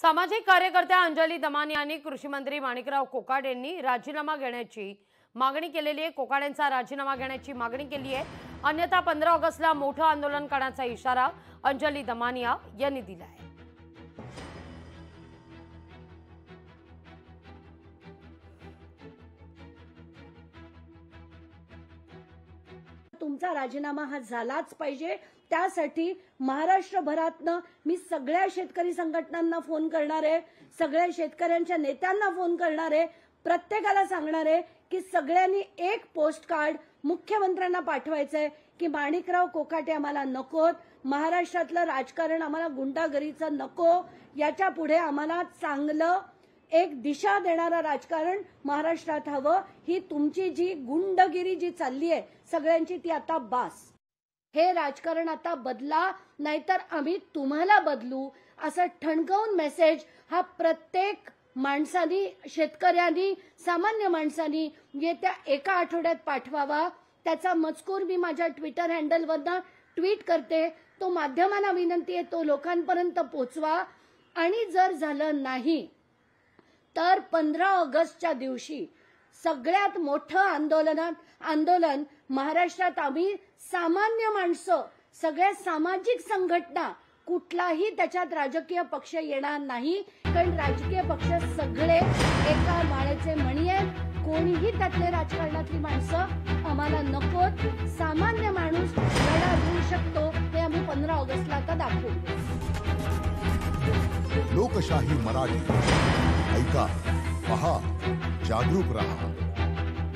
सामाजिक कार्यकर्त्या अंजली दमानी यांनी कृषी मंत्री माणिकराव कोकाटे यांनी राजीनामा घेण्याची मागणी केलेली आहे। कोकाटेंचा राजीनामा घेण्याची मागणी केली आहे, अन्यथा 15 ऑगस्टला मोठं आंदोलन करण्याचा इशारा अंजली दमानी यांनी दिला आहे। तुमचा राजीनामा हा झालाच पाहिजे। त्यासाठी महाराष्ट्रभरातनं मी सगळ्या शेतकरी संघटनांना फोन करणार आहे, सगळ्या शेतकऱ्यांच्या नेत्यांना फोन करणार आहे, प्रत्येकाला सांगणार आहे की सगळ्यांनी एक पोस्ट कार्ड मुख्यमंत्र्यांना पाठवायचंय की माणिकराव कोकाटे आम्हाला नकोत, महाराष्ट्रातलं राजकारण आम्हाला गुंडागरीचं नको, याच्या पुढे आम्हाला चांगलं एक दिशा देणारा राजकारण महाराष्ट्रात हवं। ही तुमची जी गुंडगिरी जी चालली आहे सगळ्यांची ती आता बास। हे राजकारण आता बदला, नाहीतर आम्ही तुम्हाला बदलू, असं ठणकावून मेसेज हा प्रत्येक माणसानी, शेतकऱ्यांनी, सामान्य माणसानी येत्या एका आठवड्यात पाठवावा। त्याचा मजकूर मी माझ्या ट्विटर हँडलवरनं ट्विट करते, तो माध्यमांना विनंती आहे तो लोकांपर्यंत पोहोचवा। आणि जर झालं नाही तर 15 ऑगस्टच्या दिवशी सगळ्यात मोठं आंदोलन महाराष्ट्रात आम्ही सामान्य माणसं, सगळ्या सामाजिक संघटना, कुठलाही त्याच्यात राजकीय पक्ष येणार नाही, कारण राजकीय पक्ष सगळे एका माळेचे मणी आहेत। कोणीही त्यातले राजकारणातली माणसं आम्हाला नकोत। सामान्य माणूस लढा देऊ शकतो हे आम्ही 15 ऑगस्टला आता दाखवू। लोकशाही मराठी ऐका, पहा, जागरूक रहा।